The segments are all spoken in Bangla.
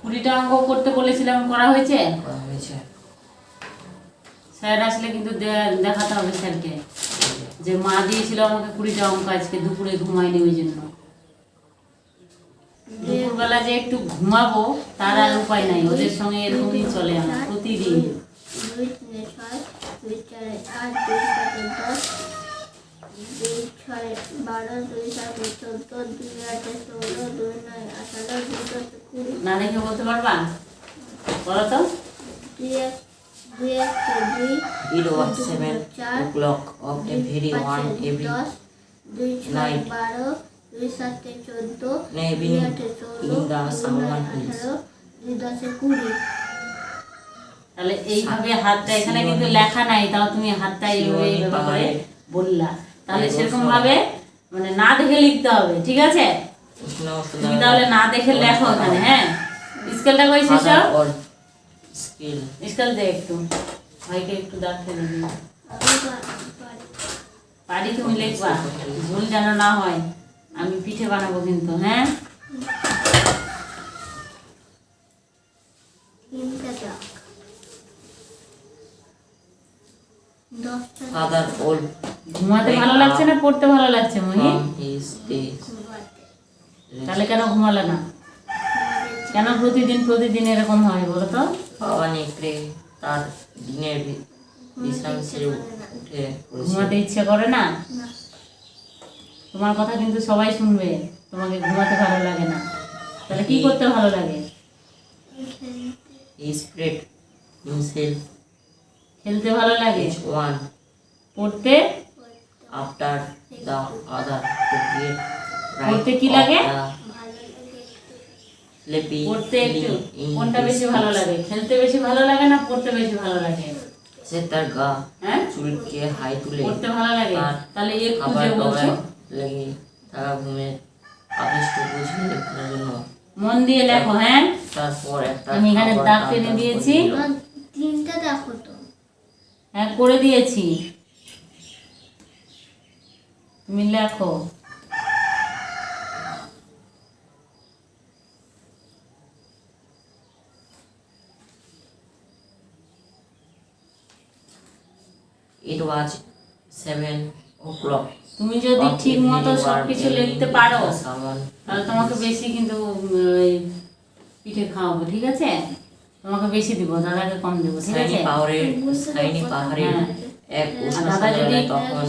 কুড়িটা অঙ্ক করতে বলেছিলাম, করা হয়েছে? স্যার আসলে কিন্তু দেখাতে হবে স্যারকে যে মা দিয়েছিল আমাকে 20টা অঙ্ক, আজকে দুপুরে ঘুমাইনি ওই জন্য। দুপুরবেলা যে একটু ঘুমাবো তার আর উপায় নাই, ওদের সঙ্গে এরকমই চলে আমার প্রতিদিন। 2 3 6 2 4 8 2 7 10 2 6 12 2 7 14 2 8 16 2 9 18 2 10 20। না দেখে বলতে পারবা? বলো তো। 2 It was 7 o'clock of every one every 2 6 12 2 7 14 evening in the summer hills. 2 10 20। তাহলে এইভাবে হাতটা, এখানে কিন্তু লেখা নাই, তাও তুমি হাতটা এইভাবে করে বললা। তাহলে সেরকম ভাবে মানে না দেখে লিখতে হবে, ঠিক আছে? তুমি তাহলে না দেখে লেখো এখানে। হ্যাঁ, স্কেলটা কই শেষ? স্কেল দে একটু, ভাইকে একটু দাঁড়াতে দিবি। পারি তুমি লিখবা, ভুল যেন না হয়। আমি পিঠে বানাবো কিন্তু। হ্যাঁ, ঘুমাতে ভালো লাগছে না পড়তে ভালো লাগছে মহি? তাহলে কেন ঘুমালে না? কেন প্রতিদিন প্রতিদিন এরকম হয় বলো তো? তার দিনের বিশ্রাম ছেড়ে উঠে ঘুমাতে ইচ্ছে করে না? তোমার কথা কিন্তু সবাই শুনবে, তোমাকে ঘুমাতে ভালো লাগে না। তাহলে কি করতে ভালো লাগে? He spread himself খেলতে ভালো লাগে, one পড়তে after the other to get পড়তে কি লাগে? sleepy পড়তে একটু কোনটা বেশি ভালো লাগে? খেলতে বেশি ভালো লাগে না পড়তে বেশি ভালো লাগে? সে তার গা হ্যাঁ, চুলকে হাই তুলে পড়তে ভালো লাগে। তাহলে এই খাবার খুঁজে বলছো লেগে তারা ঘুমে আবিষ্ট বুঝিয়ে লেখার জন্য মন দিয়ে লেখো। হ্যাঁ, তারপর একটা আমি এখানে দাগ টেনে দিয়েছি, তিনটা দেখো তো। হ্যাঁ করে দিয়েছি, তুমি লেখো। It was 7 o'clock. তুমি যদি ঠিক মতো সবকিছু লিখতে পারো তাহলে তোমাকে বেশি কিন্তু পিঠে খাওয়াবো, ঠিক আছে? তোমাকে বেশি দিব, দাদাকে কম দেবো, ঠিক আছে? দাদা যদি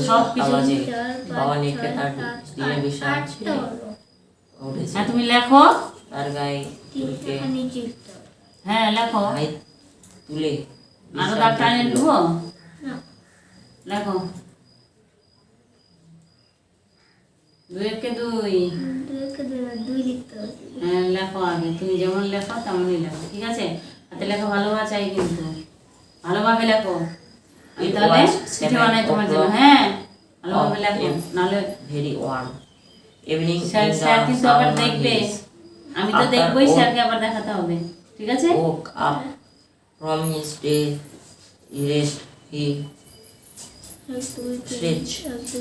সবকিছু, হ্যাঁ তুমি লেখো। তার গায়ে হ্যাঁ লেখো, তুলে আরো দাগ টানিয়ে দেবো। লেখো 2 একে 2। হ্যাঁ লেখো আগে, তুমি যেমন লেখো তেমনই লেখো, ঠিক আছে? হাতে লেখা ভালোভাবে চাই কিন্তু, ভালোভাবে লেখো। আমি তাহলে চিঠি বানাই তোমার জন্য। হ্যাঁ, ভালোভাবে লেখো, নাহলে ভেরি ওয়ার্ম ইভিনিং স্যার কিন্তু আবার দেখবে। আমি তো দেখবোই, স্যারকে আবার দেখাতে হবে, ঠিক আছে? woke up from his day rest he stretched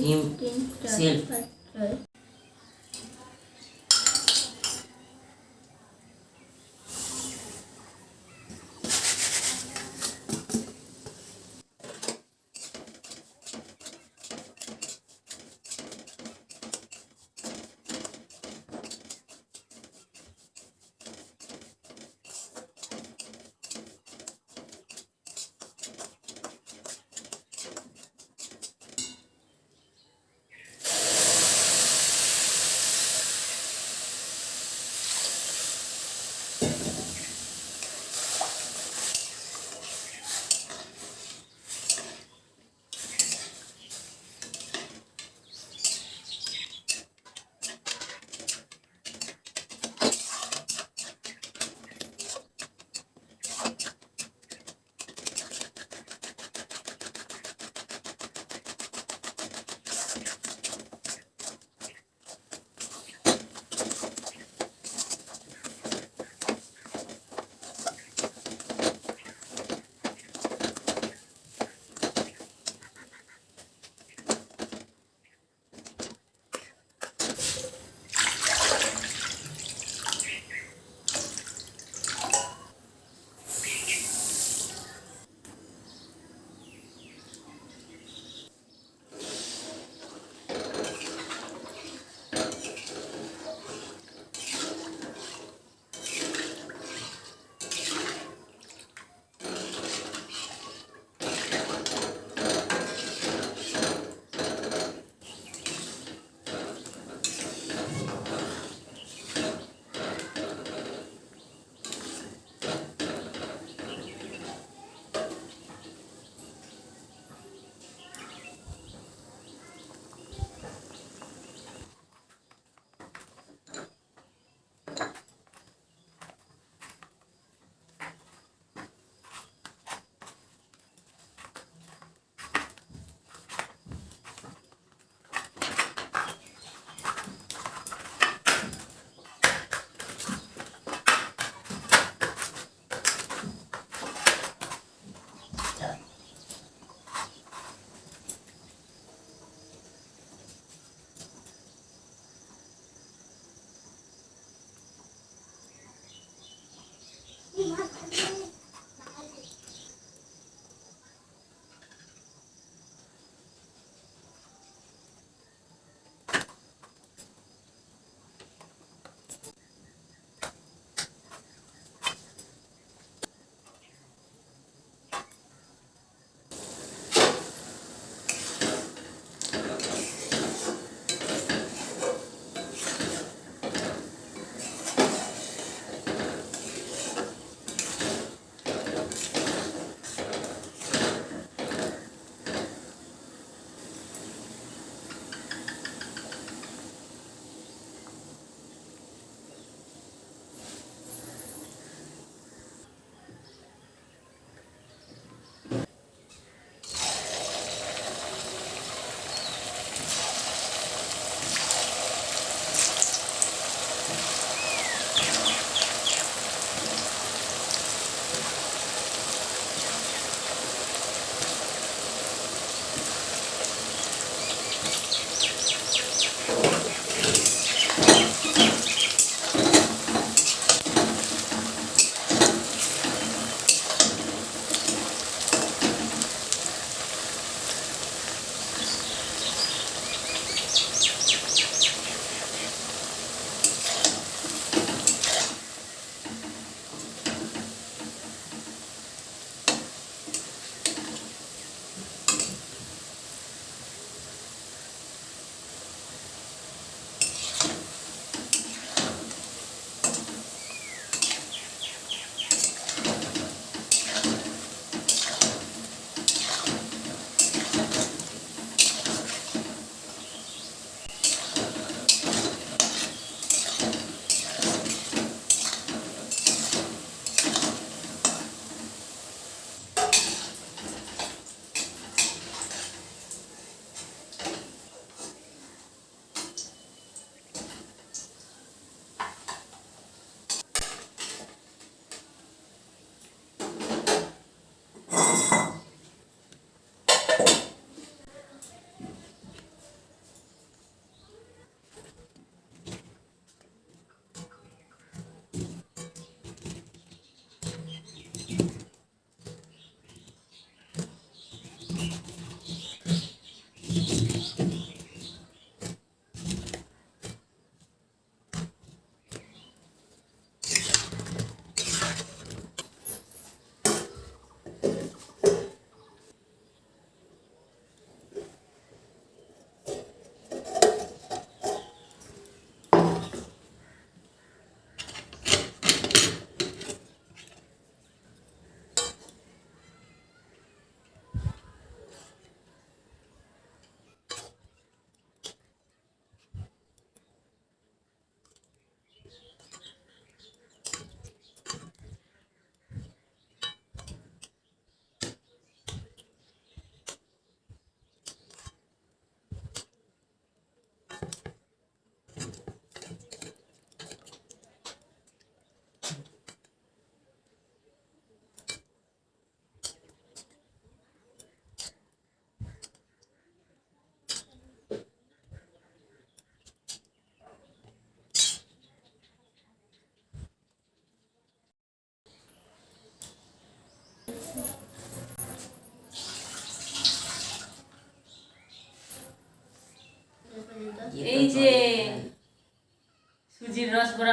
himself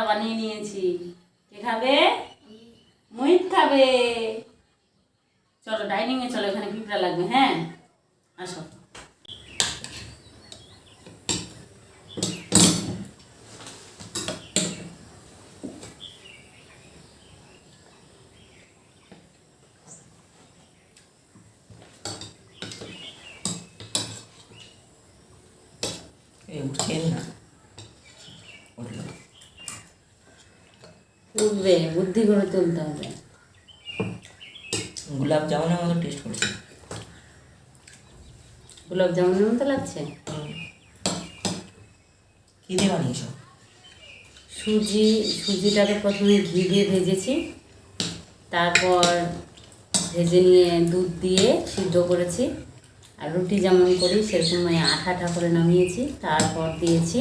বানিয়ে নিয়েছি। কে খাবে? মুহিত খাবে। চলো ডাইনিং এ চলো, এখানে পিঁপড়া লাগবে। হ্যাঁ আসো। উঠছেন না, উঠলো। উঠবে, বুদ্ধি করে তুলতে হবে। গোলাপ জামুনের মতো টেস্ট করছে। গোলাপ জামুনের মতো লাগছে। কি দিয়ে বানিয়েছ? সুজিটাকে প্রথমে ঘি দিয়ে ভেজেছি, তারপর ভেজে নিয়ে দুধ দিয়ে সিদ্ধ করেছি, আর রুটি যেমন করি সেরকম আঠা আঠা করে নামিয়েছি। তারপর দিয়েছি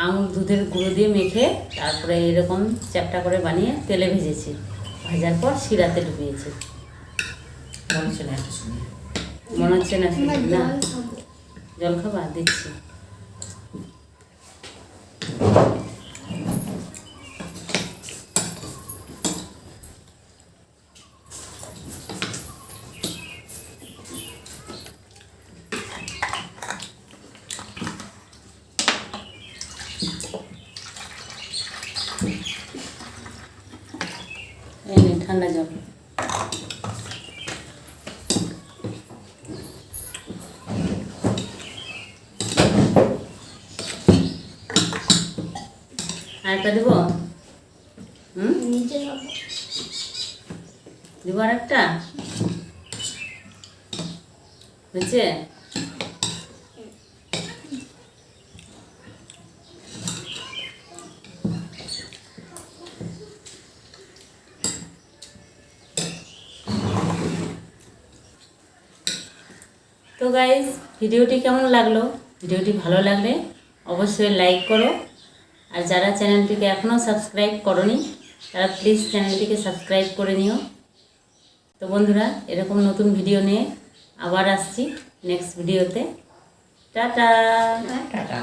আমুল দুধের গুঁড়ো দিয়ে মেখে, তারপরে এরকম চ্যাপটা করে বানিয়ে তেলে ভেজেছি। ভাজার পর শিরাতে ডুবিয়েছি। মনে হচ্ছে না একটা সুন্দর। মনে হচ্ছে না সুন্দর না? জল খাবার দিচ্ছি। এই নে ঠান্ডা জল। আরেকটা দেব? নিচে খাবো। দেবো আরেকটা? হয়েছে? তো গাইস, ভিডিওটি কেমন লাগলো? ভিডিওটি ভালো লাগলে অবশ্যই লাইক করো, আর যারা চ্যানেলটিকে এখনও সাবস্ক্রাইব করোনি তারা প্লিজ চ্যানেলটিকে সাবস্ক্রাইব করে নিও। তো বন্ধুরা, এরকম নতুন ভিডিও নিয়ে আবার আসছি নেক্সট ভিডিওতে। টাটা। টাটা।